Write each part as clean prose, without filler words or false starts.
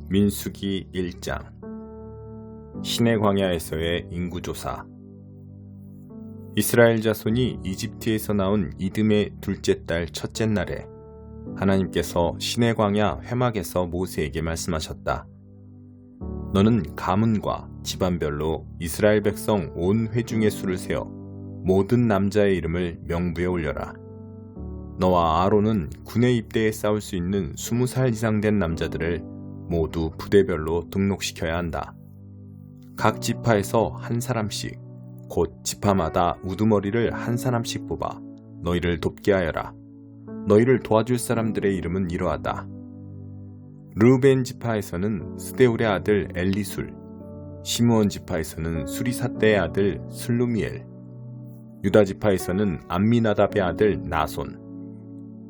민수기 1장 시내 광야에서의 인구조사. 이스라엘 자손이 이집트에서 나온 이듬의 둘째 달 첫째 날에 하나님께서 시내 광야 회막에서 모세에게 말씀하셨다. 너는 가문과 집안별로 이스라엘 백성 온 회중의 수를 세어 모든 남자의 이름을 명부에 올려라. 너와 아론은 군에 입대해 싸울 수 있는 20살 이상 된 남자들을 모두 부대별로 등록시켜야 한다. 각 지파에서 한 사람씩, 곧 지파마다 우두머리를 한 사람씩 뽑아 너희를 돕게 하여라. 너희를 도와줄 사람들의 이름은 이러하다. 르우벤 지파에서는 스데울의 아들 엘리술, 시므온 지파에서는 수리삿대의 아들 슬루미엘, 유다 지파에서는 암미나답의 아들 나손,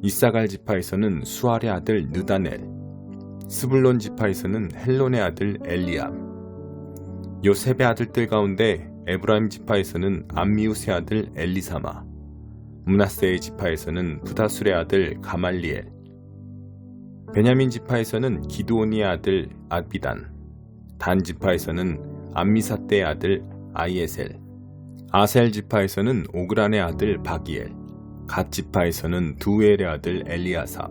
이사갈 지파에서는 수알의 아들 느다넬, 스불론 지파에서는 헬론의 아들 엘리압, 요셉의 아들들 가운데 에브라임 지파에서는 암미우스의 아들 엘리사마, 므낫세의 지파에서는 부다술의 아들 가말리엘, 베냐민 지파에서는 기드온의 아들 아비단, 단 지파에서는 암미사떼의 아들 아이에셀, 아셀 지파에서는 오그란의 아들 바기엘, 갓 지파에서는 두엘의 아들 엘리아삽,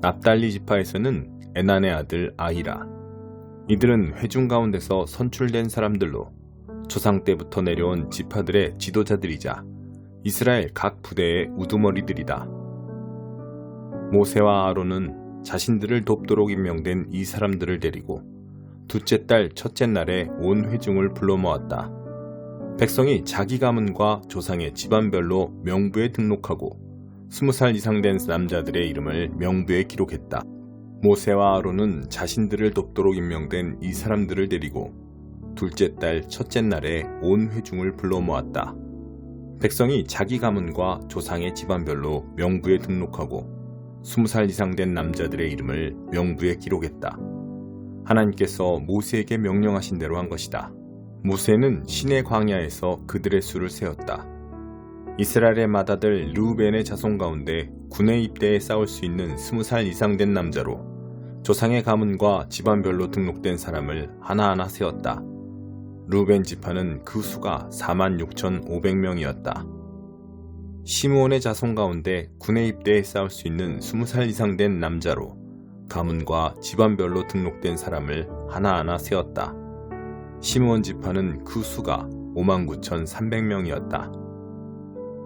납달리 지파에서는 에난의 아들 아히라. 이들은 회중 가운데서 선출된 사람들로 조상 때부터 내려온 지파들의 지도자들이자 이스라엘 각 부대의 우두머리들이다. 모세와 아론은 자신들을 돕도록 임명된 이 사람들을 데리고 둘째 달 첫째 날에 온 회중을 불러 모았다. 백성이 자기 가문과 조상의 집안별로 명부에 등록하고 20살 이상 된 남자들의 이름을 명부에 기록했다. 모세와 아론은 자신들을 돕도록 임명된 이 사람들을 데리고 둘째 달 첫째 날에 온 회중을 불러 모았다. 백성이 자기 가문과 조상의 집안별로 명부에 등록하고 20살 이상 된 남자들의 이름을 명부에 기록했다. 하나님께서 모세에게 명령하신 대로 한 것이다. 모세는 시내 광야에서 그들의 수를 세었다. 이스라엘의 맏아들 르우벤의 자손 가운데 군에 입대해 싸울 수 있는 20살 이상 된 남자로 조상의 가문과 집안별로 등록된 사람을 하나하나 세웠다. 르우벤 지파는 그 수가 46,500명이었다. 시므온의 자손 가운데 군에 입대해 싸울 수 있는 20살 이상 된 남자로 가문과 집안별로 등록된 사람을 하나하나 세웠다. 시므온 지파는 그 수가 59,300명이었다.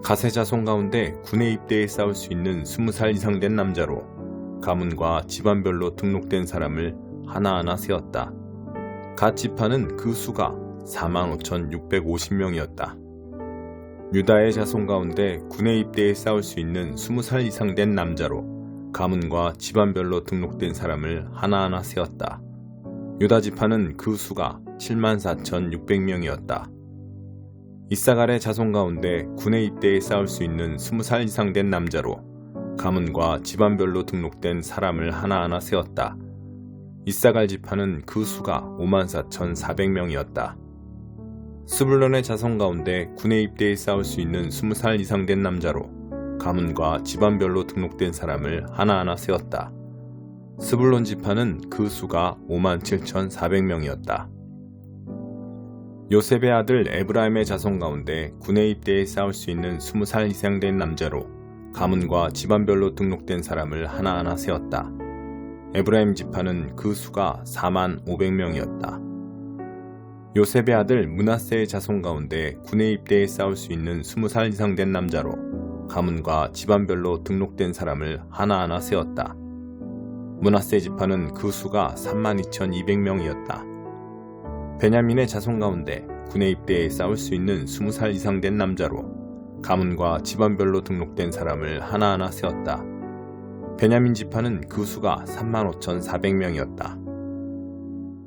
갓의 자손 가운데 군에 입대해 싸울 수 있는 20살 이상 된 남자로 가문과 집안별로 등록된 사람을 하나하나 세웠다. 갓 지파는 그 수가 45,650명이었다. 유다의 자손 가운데 군에 입대해 싸울 수 있는 20살 이상 된 남자로 가문과 집안별로 등록된 사람을 하나하나 세웠다. 유다 지파는 그 수가 74,600명이었다. 이사갈의 자손 가운데 군에 입대해 싸울 수 있는 20살 이상 된 남자로 가문과 집안별로 등록된 사람을 하나하나 세웠다. 이사갈 지파는 그 수가 54,400명이었다. 스불론의 자손 가운데 군에 입대해 싸울 수 있는 20살 이상 된 남자로 가문과 집안별로 등록된 사람을 하나하나 세웠다. 스불론 지파는 그 수가 57,400명이었다. 요셉의 아들 에브라임의 자손 가운데 군에 입대해 싸울 수 있는 20살 이상 된 남자로 가문과 집안별로 등록된 사람을 하나하나 세웠다. 에브라임 지파는 그 수가 45,000명이었다. 요셉의 아들 므낫세의 자손 가운데 군에 입대해 싸울 수 있는 20살 이상 된 남자로 가문과 집안별로 등록된 사람을 하나하나 세웠다. 므낫세 지파는 그 수가 32,200명이었다. 베냐민의 자손 가운데 군에 입대해 싸울 수 있는 20살 이상 된 남자로 가문과 집안별로 등록된 사람을 하나하나 세웠다. 베냐민 지파는 그 수가 35,400명이었다.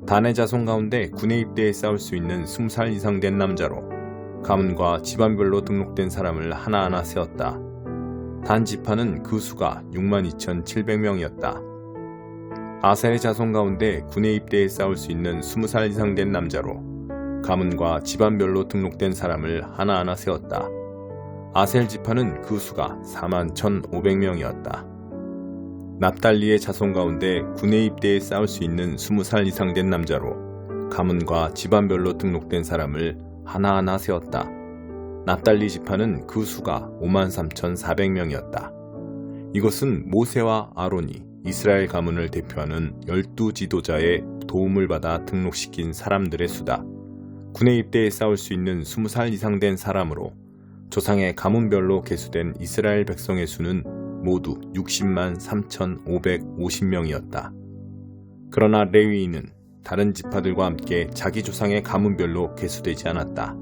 단의 자손 가운데 군에 입대해 싸울 수 있는 20살 이상 된 남자로 가문과 집안별로 등록된 사람을 하나하나 세웠다. 단 지파는 그 수가 62,700명이었다. 아셀의 자손 가운데 군에 입대해 싸울 수 있는 20살 이상 된 남자로 가문과 집안별로 등록된 사람을 하나하나 세웠다. 아셀 지파는 그 수가 41,500명이었다. 납달리의 자손 가운데 군에 입대해 싸울 수 있는 20살 이상 된 남자로 가문과 집안별로 등록된 사람을 하나하나 세웠다. 납달리 지파는 그 수가 53,400명이었다. 이것은 모세와 아론이 이스라엘 가문을 대표하는 12지도자의 도움을 받아 등록시킨 사람들의 수다. 군에 입대해 싸울 수 있는 20살 이상 된 사람으로 조상의 가문별로 계수된 이스라엘 백성의 수는 모두 60만 3,550명이었다. 그러나 레위인은 다른 지파들과 함께 자기 조상의 가문별로 계수되지 않았다.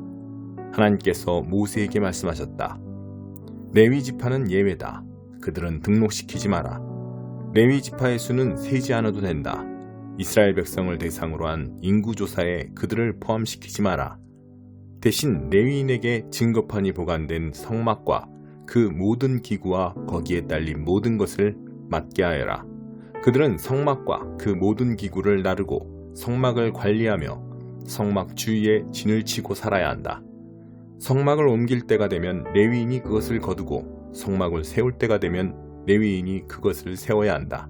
하나님께서 모세에게 말씀하셨다. 레위 지파는 예외다. 그들은 등록시키지 마라. 레위 지파의 수는 세지 않아도 된다. 이스라엘 백성을 대상으로 한 인구조사에 그들을 포함시키지 마라. 대신 레위인에게 증거판이 보관된 성막과 그 모든 기구와 거기에 딸린 모든 것을 맡게 하여라. 그들은 성막과 그 모든 기구를 나르고 성막을 관리하며 성막 주위에 진을 치고 살아야 한다. 성막을 옮길 때가 되면 레위인이 그것을 거두고 성막을 세울 때가 되면 레위인이 그것을 세워야 한다.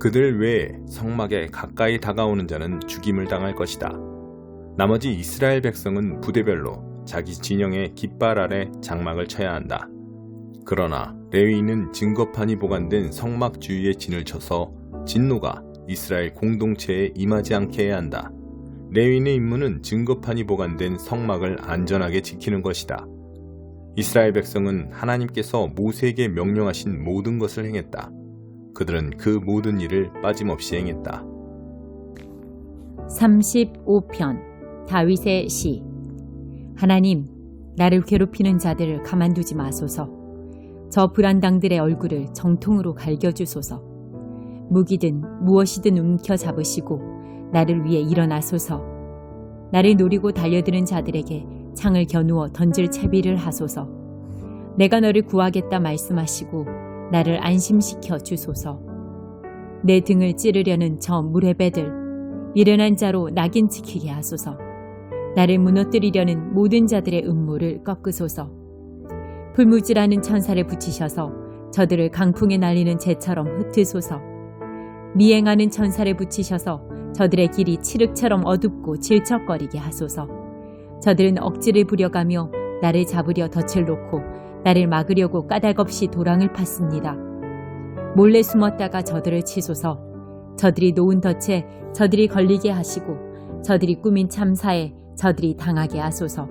그들 외에 성막에 가까이 다가오는 자는 죽임을 당할 것이다. 나머지 이스라엘 백성은 부대별로 자기 진영의 깃발 아래 장막을 쳐야 한다. 그러나 레위인은 증거판이 보관된 성막 주위에 진을 쳐서 진노가 이스라엘 공동체에 임하지 않게 해야 한다. 레위인의 임무는 증거판이 보관된 성막을 안전하게 지키는 것이다. 이스라엘 백성은 하나님께서 모세에게 명령하신 모든 것을 행했다. 그들은 그 모든 일을 빠짐없이 행했다. 35편 다윗의 시. 하나님, 나를 괴롭히는 자들을 가만두지 마소서. 저 불안당들의 얼굴을 정통으로 갈겨주소서. 무기든 무엇이든 움켜잡으시고 나를 위해 일어나소서. 나를 노리고 달려드는 자들에게 창을 겨누어 던질 채비를 하소서. 내가 너를 구하겠다 말씀하시고 나를 안심시켜 주소서. 내 등을 찌르려는 저 무레배들, 미련한 자로 낙인 찍히게 하소서. 나를 무너뜨리려는 모든 자들의 음모를 꺾으소서. 불무질하는 천사를 붙이셔서 저들을 강풍에 날리는 재처럼 흩으소서. 미행하는 천사를 붙이셔서 저들의 길이 칠흑처럼 어둡고 질척거리게 하소서. 저들은 억지를 부려가며 나를 잡으려 덫을 놓고 나를 막으려고 까닭없이 도랑을 팠습니다. 몰래 숨었다가 저들을 치소서. 저들이 놓은 덫에 저들이 걸리게 하시고 저들이 꾸민 참사에 저들이 당하게 하소서.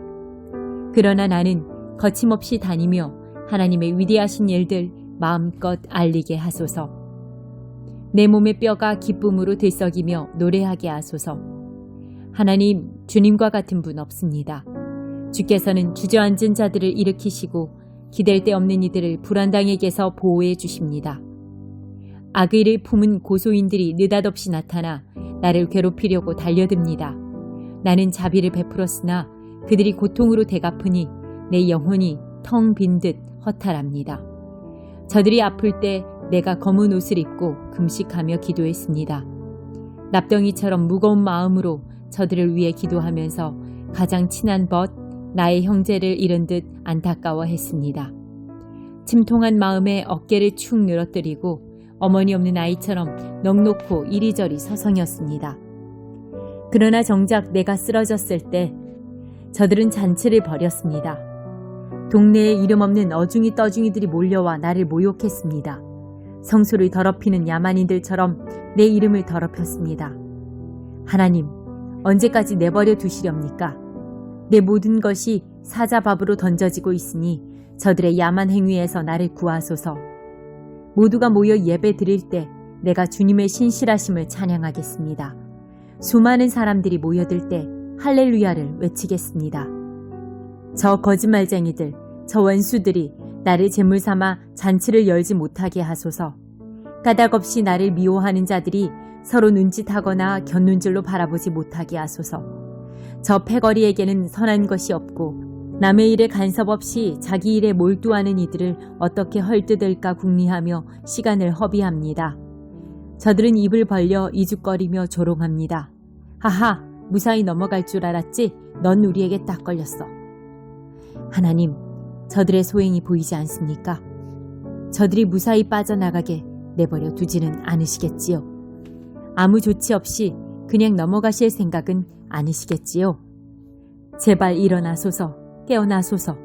그러나 나는 거침없이 다니며 하나님의 위대하신 일들 마음껏 알리게 하소서. 내 몸의 뼈가 기쁨으로 들썩이며 노래하게 하소서. 하나님, 주님과 같은 분 없습니다. 주께서는 주저앉은 자들을 일으키시고 기댈 데 없는 이들을 불안당에게서 보호해 주십니다. 악의를 품은 고소인들이 느닷없이 나타나 나를 괴롭히려고 달려듭니다. 나는 자비를 베풀었으나 그들이 고통으로 되갚으니 내 영혼이 텅 빈 듯 허탈합니다. 저들이 아플 때 내가 검은 옷을 입고 금식하며 기도했습니다. 납덩이처럼 무거운 마음으로 저들을 위해 기도하면서 가장 친한 벗, 나의 형제를 잃은 듯 안타까워했습니다. 침통한 마음에 어깨를 축 늘어뜨리고 어머니 없는 아이처럼 넋놓고 이리저리 서성였습니다. 그러나 정작 내가 쓰러졌을 때 저들은 잔치를 벌였습니다. 동네에 이름 없는 어중이 떠중이들이 몰려와 나를 모욕했습니다. 성소를 더럽히는 야만인들처럼 내 이름을 더럽혔습니다. 하나님, 언제까지 내버려 두시렵니까? 내 모든 것이 사자밥으로 던져지고 있으니 저들의 야만 행위에서 나를 구하소서. 모두가 모여 예배 드릴 때 내가 주님의 신실하심을 찬양하겠습니다. 수많은 사람들이 모여들 때 할렐루야를 외치겠습니다. 저 거짓말쟁이들, 저 원수들이 나를 제물 삼아 잔치를 열지 못하게 하소서. 까닭없이 나를 미워하는 자들이 서로 눈짓하거나 곁눈질로 바라보지 못하게 하소서. 저 패거리에게는 선한 것이 없고 남의 일에 간섭 없이 자기 일에 몰두하는 이들을 어떻게 헐뜯을까 궁리하며 시간을 허비합니다. 저들은 입을 벌려 이죽거리며 조롱합니다. 하하, 무사히 넘어갈 줄 알았지? 넌 우리에게 딱 걸렸어. 하나님, 저들의 소행이 보이지 않습니까? 저들이 무사히 빠져나가게 내버려 두지는 않으시겠지요. 아무 조치 없이 그냥 넘어가실 생각은 아니시겠지요. 제발 일어나소서, 깨어나소서,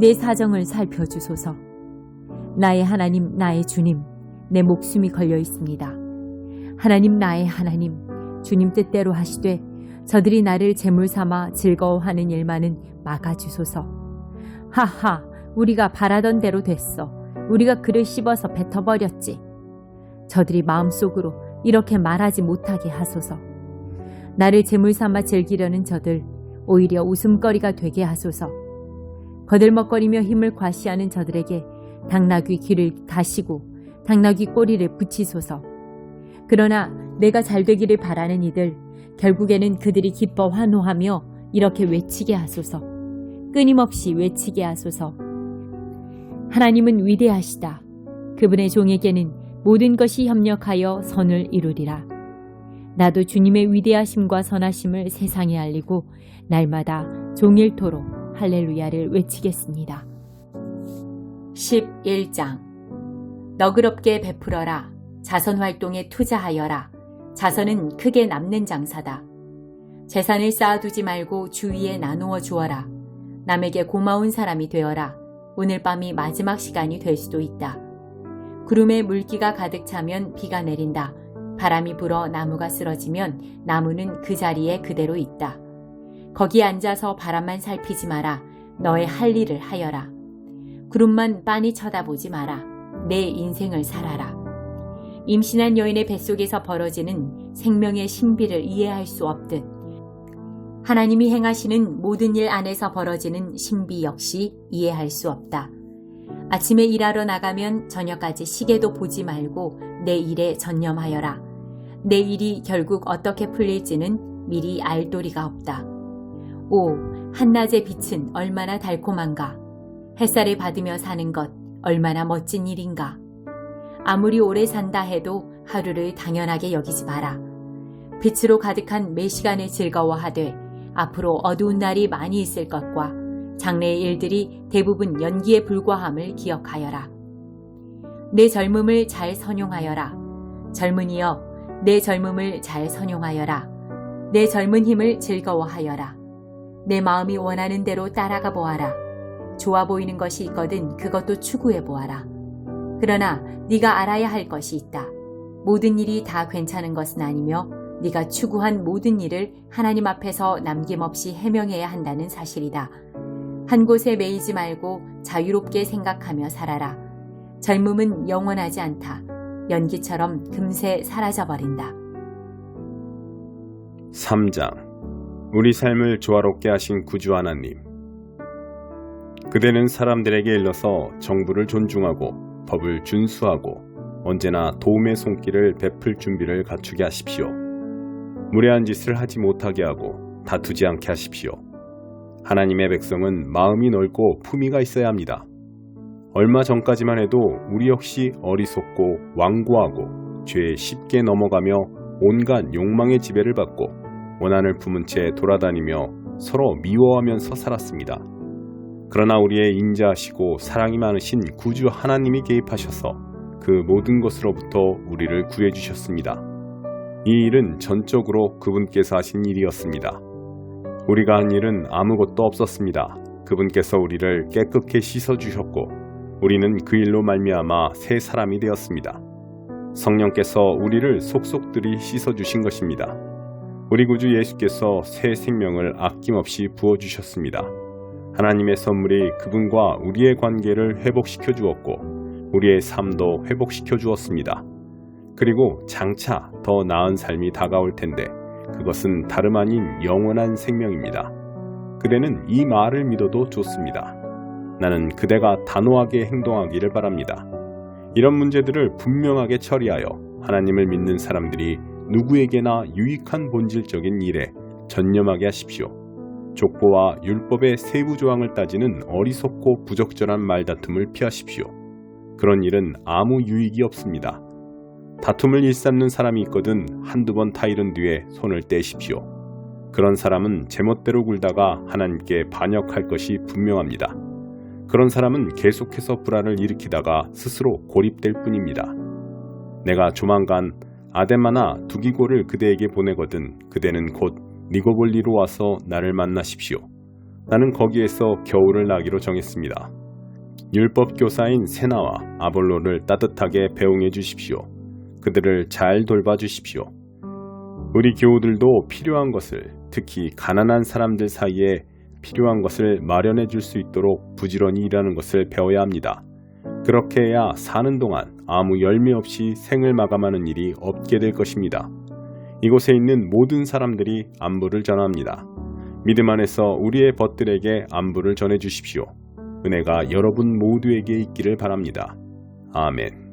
내 사정을 살펴주소서. 나의 하나님, 나의 주님, 내 목숨이 걸려 있습니다. 하나님, 나의 하나님, 주님 뜻대로 하시되 저들이 나를 제물 삼아 즐거워하는 일만은 막아주소서. 하하, 우리가 바라던 대로 됐어. 우리가 그를 씹어서 뱉어버렸지. 저들이 마음속으로 이렇게 말하지 못하게 하소서. 나를 제물 삼아 즐기려는 저들 오히려 웃음거리가 되게 하소서. 거들먹거리며 힘을 과시하는 저들에게 당나귀 귀를 가시고 당나귀 꼬리를 붙이소서. 그러나 내가 잘되기를 바라는 이들 결국에는 그들이 기뻐 환호하며 이렇게 외치게 하소서. 끊임없이 외치게 하소서. 하나님은 위대하시다. 그분의 종에게는 모든 것이 협력하여 선을 이루리라. 나도 주님의 위대하심과 선하심을 세상에 알리고 날마다 종일토록 할렐루야를 외치겠습니다. 11장 너그럽게 베풀어라. 자선활동에 투자하여라. 자선은 크게 남는 장사다. 재산을 쌓아두지 말고 주위에 나누어 주어라. 남에게 고마운 사람이 되어라. 오늘 밤이 마지막 시간이 될 수도 있다. 구름에 물기가 가득 차면 비가 내린다. 바람이 불어 나무가 쓰러지면 나무는 그 자리에 그대로 있다. 거기 앉아서 바람만 살피지 마라. 너의 할 일을 하여라. 구름만 빤히 쳐다보지 마라. 내 인생을 살아라. 임신한 여인의 뱃속에서 벌어지는 생명의 신비를 이해할 수 없듯 하나님이 행하시는 모든 일 안에서 벌어지는 신비 역시 이해할 수 없다. 아침에 일하러 나가면 저녁까지 시계도 보지 말고 내 일에 전념하여라. 내 일이 결국 어떻게 풀릴지는 미리 알 도리가 없다. 오, 한낮의 빛은 얼마나 달콤한가. 햇살을 받으며 사는 것 얼마나 멋진 일인가. 아무리 오래 산다 해도 하루를 당연하게 여기지 마라. 빛으로 가득한 매 시간을 즐거워하되 앞으로 어두운 날이 많이 있을 것과 장래의 일들이 대부분 연기에 불과함을 기억하여라. 내 젊음을 잘 선용하여라. 젊은이여, 내 젊음을 잘 선용하여라. 내 젊은 힘을 즐거워하여라. 내 마음이 원하는 대로 따라가 보아라. 좋아 보이는 것이 있거든 그것도 추구해 보아라. 그러나 네가 알아야 할 것이 있다. 모든 일이 다 괜찮은 것은 아니며 네가 추구한 모든 일을 하나님 앞에서 남김없이 해명해야 한다는 사실이다. 한 곳에 매이지 말고 자유롭게 생각하며 살아라. 젊음은 영원하지 않다. 연기처럼 금세 사라져버린다. 3장 우리 삶을 조화롭게 하신 구주 하나님. 그대는 사람들에게 일러서 정부를 존중하고 법을 준수하고 언제나 도움의 손길을 베풀 준비를 갖추게 하십시오. 무례한 짓을 하지 못하게 하고 다투지 않게 하십시오. 하나님의 백성은 마음이 넓고 품위가 있어야 합니다. 얼마 전까지만 해도 우리 역시 어리석고 완고하고 죄에 쉽게 넘어가며 온갖 욕망의 지배를 받고 원한을 품은 채 돌아다니며 서로 미워하면서 살았습니다. 그러나 우리의 인자하시고 사랑이 많으신 구주 하나님이 개입하셔서 그 모든 것으로부터 우리를 구해주셨습니다. 이 일은 전적으로 그분께서 하신 일이었습니다. 우리가 한 일은 아무것도 없었습니다. 그분께서 우리를 깨끗게 씻어주셨고 우리는 그 일로 말미암아 새 사람이 되었습니다. 성령께서 우리를 속속들이 씻어주신 것입니다. 우리 구주 예수께서 새 생명을 아낌없이 부어주셨습니다. 하나님의 선물이 그분과 우리의 관계를 회복시켜 주었고 우리의 삶도 회복시켜 주었습니다. 그리고 장차 더 나은 삶이 다가올 텐데 그것은 다름 아닌 영원한 생명입니다. 그대는 이 말을 믿어도 좋습니다. 나는 그대가 단호하게 행동하기를 바랍니다. 이런 문제들을 분명하게 처리하여 하나님을 믿는 사람들이 누구에게나 유익한 본질적인 일에 전념하게 하십시오. 족보와 율법의 세부 조항을 따지는 어리석고 부적절한 말다툼을 피하십시오. 그런 일은 아무 유익이 없습니다. 다툼을 일삼는 사람이 있거든 한두 번 타이른 뒤에 손을 떼십시오. 그런 사람은 제멋대로 굴다가 하나님께 반역할 것이 분명합니다. 그런 사람은 계속해서 불화를 일으키다가 스스로 고립될 뿐입니다. 내가 조만간 아데마나 두기고를 그대에게 보내거든 그대는 곧 니고볼리로 와서 나를 만나십시오. 나는 거기에서 겨울을 나기로 정했습니다. 율법 교사인 세나와 아볼로를 따뜻하게 배웅해 주십시오. 그들을 잘 돌봐 주십시오. 우리 교우들도 필요한 것을, 특히 가난한 사람들 사이에 필요한 것을 마련해 줄 수 있도록 부지런히 일하는 것을 배워야 합니다. 그렇게 해야 사는 동안 아무 열매 없이 생을 마감하는 일이 없게 될 것입니다. 이곳에 있는 모든 사람들이 안부를 전합니다. 믿음 안에서 우리의 벗들에게 안부를 전해 주십시오. 은혜가 여러분 모두에게 있기를 바랍니다. 아멘.